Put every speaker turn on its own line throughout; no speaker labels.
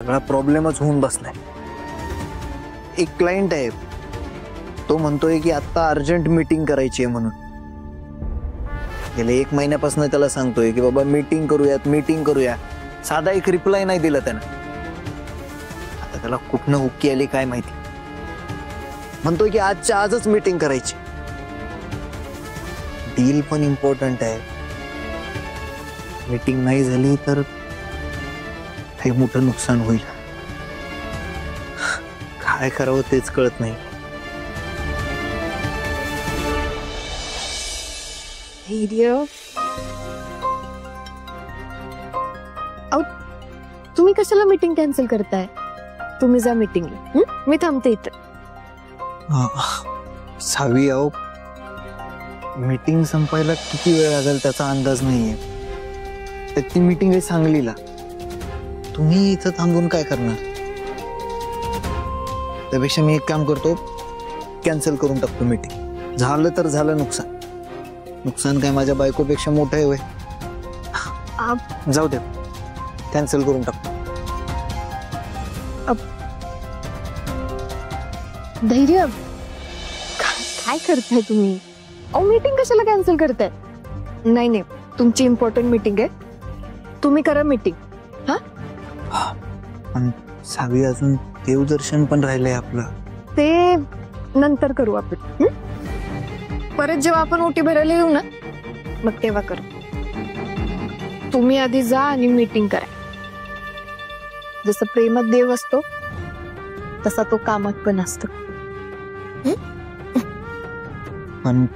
सगळा प्रॉब्लेमच होऊन बसलाय। एक क्लायंट आहे, तो म्हणतोय की आता अर्जंट मीटिंग करायची आहे म्हणून। गेले 1 महिन्यापासून त्याला सांगतोय की बाबा मीटिंग करूया, साधा एक रिप्लाय नाही दिला त्यानं। आता त्याला कुठनं हुक्की आली काय माहिती, म्हणतोय की आजच्या आजच मीटिंग करायची। डील पण इम्पॉर्टंट आहे, मीटिंग नाही झाली तर हे मोठं नुकसान होईल। काय करावं तेच कळत नाही।
तुम्ही कशाला मीटिंग कॅन्सल करताय? तुम्ही जा मीटिंगला, मी थांबते इथं।
सावी आओ, मीटिंग संपायला किती वेळ लागेल त्याचा अंदाज नाहीये। तर ती मीटिंग आहे सांगलीला, तुम्ही इथं थांबून काय करणार? त्यापेक्षा मी एक काम करतो, कॅन्सल करून टाकतो मीटिंग। झालं तर झालं नुकसान, नुकसान काय माझ्या बायकोपेक्षा मोठं आहे होय? जाऊ दे, कॅन्सल करून टाकतो।
धैर्य, काय करताय तुम्ही? मीटिंग कशाला कॅन्सल करताय? नाही, तुमची इम्पॉर्टंट मीटिंग आहे, तुम्ही करा मीटिंग।
पण सावी, अजून देवदर्शन पण राहिलंय आपलं,
ते नंतर करू आपण। परत जेव्हा आपण ओटी भरायला येऊ ना, मग तेव्हा करू। तुम्ही आधी जा आणि मीटिंग करा। जसं प्रेमात देव असतो तसा तो कामात पण असतो।
पण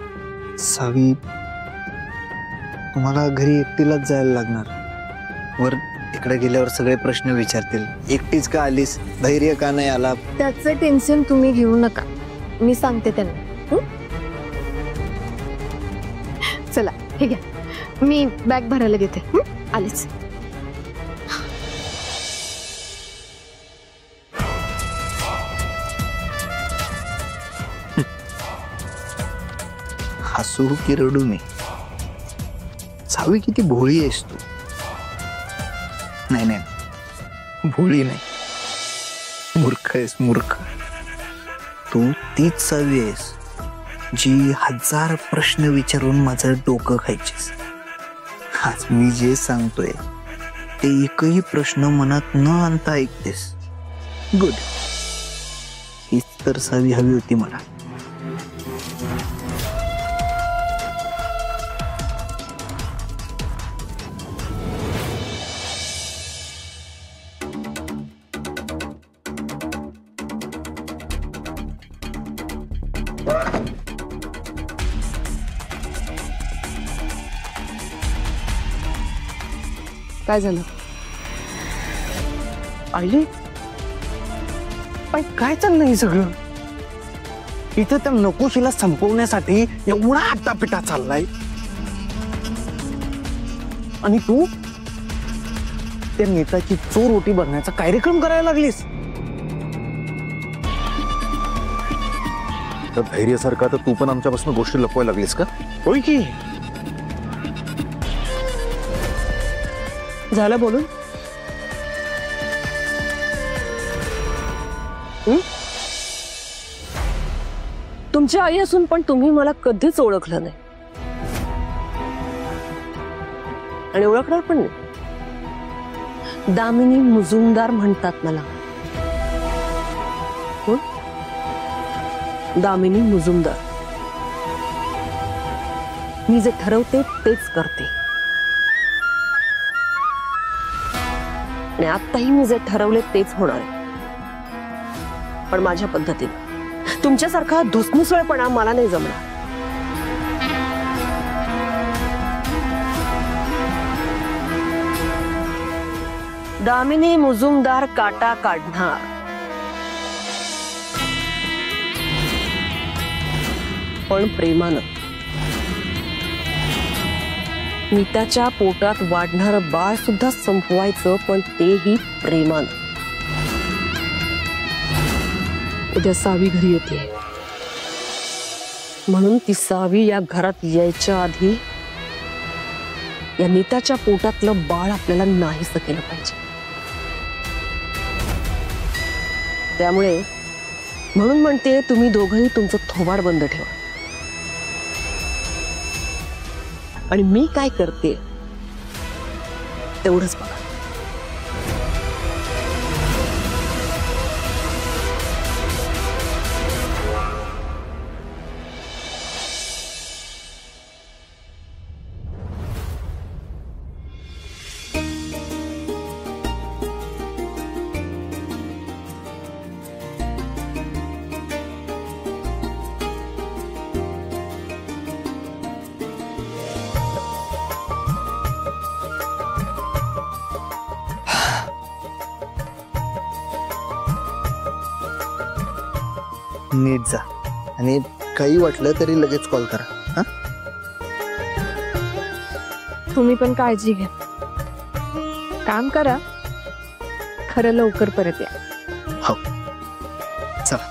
सावी, तुम्हाला घरी एकटीलाच जायला लागणार। वर तिकडे गेल्यावर सगळे प्रश्न विचारतील, एकटीच का आलीस, धैर्य का नाही आला?
त्याचं टेन्शन तुम्ही घेऊ नका, मी सांगते त्यांना। चला हे घ्या, मी बॅग भरायला घेते, आलेच।
हसू की रडू मी? सावी, किती भोळी आहेस तू। नाही, भोळी नाही, मूर्ख आहेस, मूर्ख। तू तीच सावी आहेस जी 1000 प्रश्न विचारून माझं डोकं खायचीस। आज मी जे सांगतोय ते एकही प्रश्न मनात न आणता ऐकतेस। गुड, हीच तर सावी हवी होती मला।
काय झालं?
आईली, काय चाललंय सगळं इथं? त्या नकोशीला संपवण्यासाठी एवढा आटापिटा चाललाय, आणि तू त्या नेताची चोर ओटी भरण्याचा कार्यक्रम करायला लागलीस।
तर धैर्यासारखा तर तू पण आमच्यापासून गोष्टी लपवायला लागलीस का?
होय की?
झालं बोलून? तुमची आई असून पण तुम्ही मला कधीच ओळखलं नाही आणि ओळखणार पण नाही। दामिनी मुजुमदार म्हणतात मला। कोण? दामिनी मुजुमदार। मी जे ठरवते तेच करते, आणि आताही मी जे ठरवले तेच होणार आहे, पण माझ्या पद्धतीने। तुमच्यासारखा धुसमुसळपणा मला नाही जमणार। दामिनी मुजुमदार काटा काढणार, पण प्रेमानं। नीताच्या पोटात वाढणारं बाळ सुद्धा संपवायचं, पण तेही प्रेमानं। उद्या सावी घरी येते, म्हणून ती सावी या घरात यायच्या आधी या नीताच्या पोटातलं बाळ आपल्याला नाहीसं केलं पाहिजे। त्यामुळे म्हणून म्हणते तुम्ही दोघंही तुमचं थोबाड बंद ठेवा आणि मी काय करते तेवढंच बघा.
नीट जा आणि काही वाटलं तरी लगेच कॉल करा. हा
तुम्ही पण काळजी घ्या. काम करा, खरं लवकर परत या.
हो चला.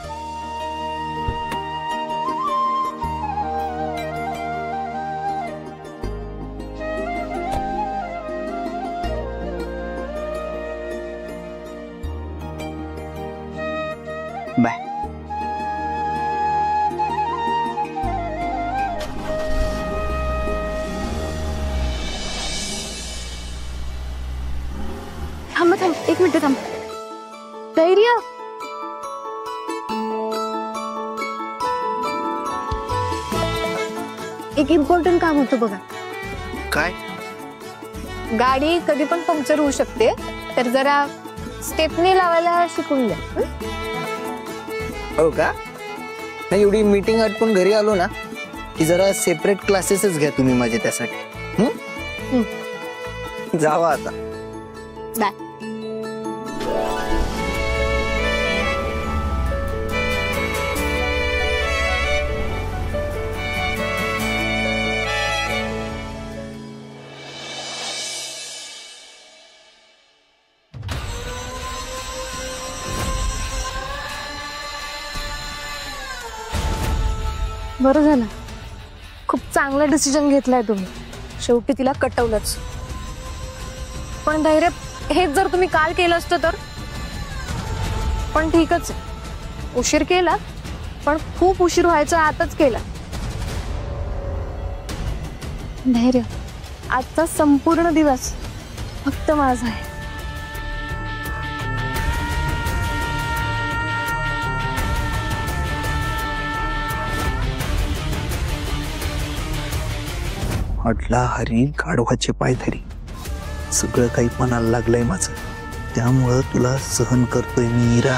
बाय.
थांब थांब, एक मिनिट थांब. धैर्य. एक इम्पॉर्टंट काम होतं बघा.
काय?
गाडी कधी पण पंक्चर होऊ शकते, तर जरा स्टेपनी लावायला शिकून द्या.
हो का? नाही, एवढी मीटिंग आटपून घरी आलो ना की जरा सेपरेट क्लासेसच घ्या तुम्ही माझे त्यासाठी. जावा आता.
बाय. बरं झालं, खूप चांगला डिसिजन घेतलाय तुम्ही. शेवटी तिला कटवलंच. पण धैर्य, हेच जर तुम्ही काल केलं असतं तर. पण ठीकच आहे, उशीर केला, पण खूप उशीर व्हायचा आताच केला. धैर्य, आजचा संपूर्ण दिवस फक्त माझा आहे.
अडला हरी गाढवाचे पाय धरी. सगळं काही मनाला लागलंय माझं, त्यामुळं तुला सहन करतोय मी इरा.